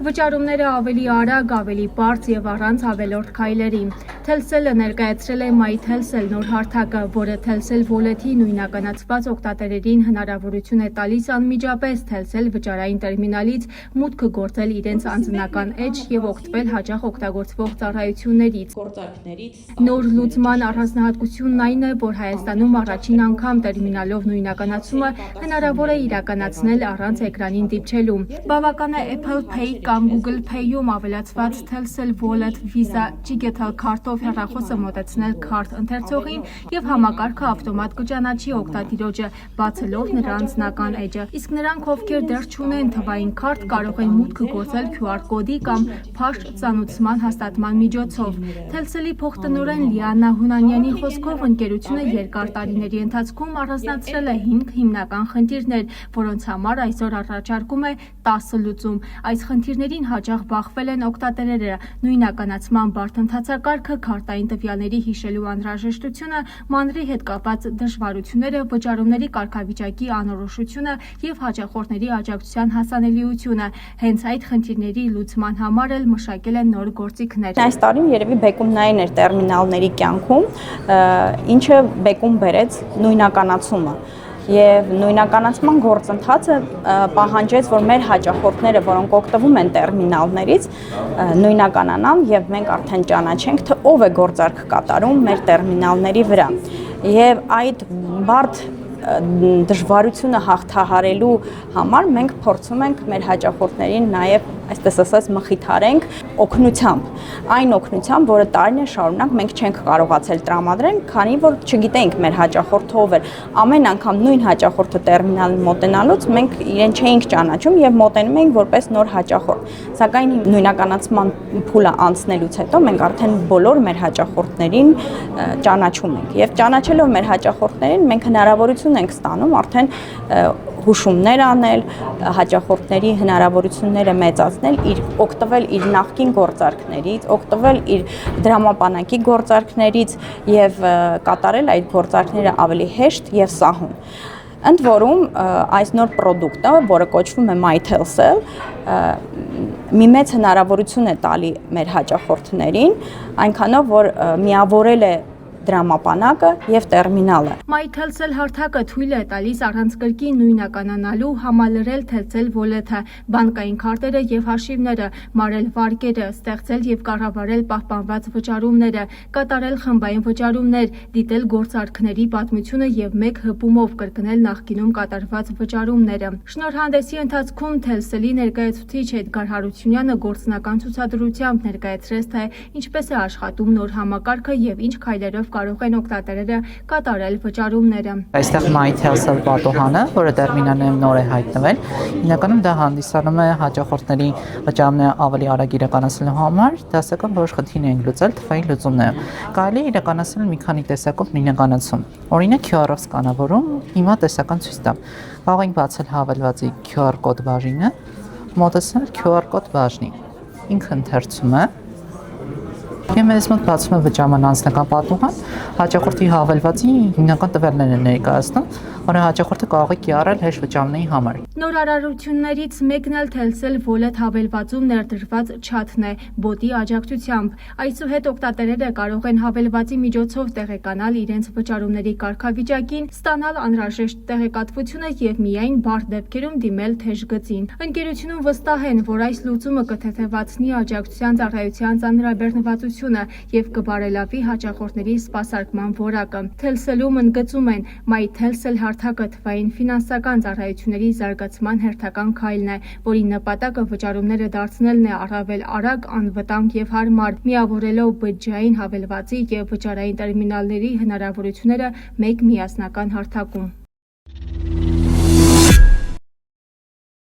Վճարումները ավելի արագ, ավելի պարզ եւ առանց ավելորդ քայլերի։ Telcel-ը ներկայացրել է MyTelsel նոր հարթակը, որը Telcel Wallet-ի նույնականացված օգտատերերին հնարավորություն է տալիս անմիջապես Telcel վճարային տերմինալից մուտք գործել իրենց անձնական էջ եւ օգտվել հաճախ օգտագործվող ծառայություններից։ Նոր լուծման առանձնահատկությունն այն է, որ Հայաստանում առաջին անգամ տերմինալով նույնականացումը հնարավոր է իրականացնել առանց էկրանին դիպչելու։ Բավական է Apple Pay կամ Google Pay-ում ավելացված Telcel Wallet Visa Digital քարտով հեռախոսը մոտեցնել քարտ ընթերցողին եւ համակարգը ավտոմատ կճանաչի օգտատիրոջը, բացելով նրա անձնական էջը։ Իսկ նրանք, ովքեր դեռ չունեն թվային քարտ, կարող են մուտք գործել QR կոդի կամ փաշ ծանուցման հաստատման միջոցով։ Telcel-ի փոխտնօրեն Լիանա Հունանյանի խոսքով ընկերությունը երկար տարիների ընթացքում առանձնացրել է 5 հիմնական խնդիրներ, որոնց համար այսօր առաջարկում է 10 լուծում։ Այս խնդիրներին հաճախ բախվել են օգտատերերը, նույնականացման բարդ ընթացակարգը, քարտային տվյալների հիշելու անհրաժեշտությունը, մանրի հետ կապված դժվարությունները, վճարումների կարգավիճակի անորոշությունը եւ հաճախորդների աջակցության հասանելիությունը։ Հենց այդ խնդիրների լուծման համար էլ մշակել են նոր գործիքներ։ Այս տարին երևի բեկումնային էր տերմինալների կյանքում, ինչը բեկում բերեց նույնականացումը։ Եվ նույնականացման գործընթացը պահանջեց, որ մեր հաճախորդները, որոնք օգտվում են տերմինալներից, նույնականանան եւ մենք արդեն ճանաչենք, թե ով է գործարք կատարում մեր տերմինալների վրա։ Եվ այդ բարդ դժվարությունը հաղթահարելու համար մենք փորձում ենք մեր հաճախորդներին նաև այսպես ասած մխիթարենք օգնությամբ, այն օգնությամբ, որը տարիներ շարունակ մենք չենք կարողացել տրամադրել, քանի որ չգիտենք մեր հաճախորդը ով էր։ Ամեն անգամ նույն հաճախորդը տերմինալին մոտենալուց մենք իրեն չէինք ճանաչում եւ մոտենում էինք որպես նոր հաճախորդ։ Սակայն նույնականացման փուլը անցնելուց հետո մենք արդեն բոլոր մեր հաճախորդներին ճանաչում ենք եւ ճանաչելով մեր հաճախորդներին մենք հնարավորություն ենք ստանում արդեն հուշումներ անել, հաճախորդների հնարավորությունները մեծացնել, օգտվել իր նախկին գործարքներից, օգտվել իր դրամապանակի գործարքներից եւ կատարել այդ գործարքները ավելի հեշտ եւ սահուն։ Ընդ որում այս նոր պրոդուկտը, որը կոչվում է MyTelsel, մի մեծ հնարավորություն է տալի մեր հաճախորդներին, այնքանով որ միավորել է դրամապանակը եւ տերմինալը։ MyTelsel հարթակը թույլ է տալիս առանց կրկին նույնականանալու համալրել Telcel Wallet-ը, բանկային քարտերը եւ հաշիվները, մարել վարկերը, ստեղծել եւ կառավարել պահպանված վճարումները, կատարել խմբային վճարումներ, դիտել գործարքների պատմությունը եւ մեկ հպումով կրկնել նախկինում կատարված վճարումները։ Շնորհանդեսի ընթացքում Telcel-ի ներկայացուցիչ Էդգար Հարությունյանը գործնական ցուցադրությամբ ներկայացրեց, թե ինչպես է աշխատում նոր համակարգը եւ ինչ քայլերով կարող են օգտատերերը կատարել վճարումները։ Այստեղ MyTelsel պատոհանը, որը տերմինալներում նոր է հայտնվել, հիմնականում դա հանդիսանում է հաճախորդների վճարումները ավելի արագ իրականացնելու համար դասական որոշ խնդիրներ են լուծել թվային լուծումները։ Կարելի է իրականացնել մի քանի տեսակով նույնականացում։ Օրինակ QR-ով սկանավորում, հիմա տեսական ցույց տամ։ Կարող ենք բացել հավելվածի QR կոդ բաժինը, մոտեցնել QR կոդ բաժնին։ Ինքը ընթերցում է Եվ մեզ մոտ բացվում է վճարման անձնական պատմուղան, հաճախորդի հավելվածի հիմնական տվյալներն են ներկայացնում, որը հաճախորդը կարող է կիրառել հեշտ վճարումների համար։ Նոր արարություններից մեկն էլ Telcel Wallet հավելվածում ներդրված չաթն է, բոտի աջակցությամբ։ Այսուհետ օգտատերերը կարող են հավելվածի միջոցով տեղեկանալ իրենց վճարումների կարգավիճակին, ստանալ անհրաժեշտ տեղեկատվությունը եւ միայն բարդ դեպքերում դիմել թեժ գծին։ Ընկերությունում վստահ են, որ այս լուծումը կթեթևացնի աջակցության ծառայության ծանրաբեռնվածությունը եւ կբարելավի հաճախորդների սպասարկման որակը։ Telcel-ում ընդգծում են MyTelsel հարթակը թվային ֆինանսական ծառայությունների զարգացման հերթական քայլն է, որի նպատակը վճարումները դարձնելն է առավել արագ, անվտանգ եւ հարմար, միավորելով բջջային հավելվածի եւ վճարային տերմինալների հնարավորությունները մեկ միասնական հարթակում։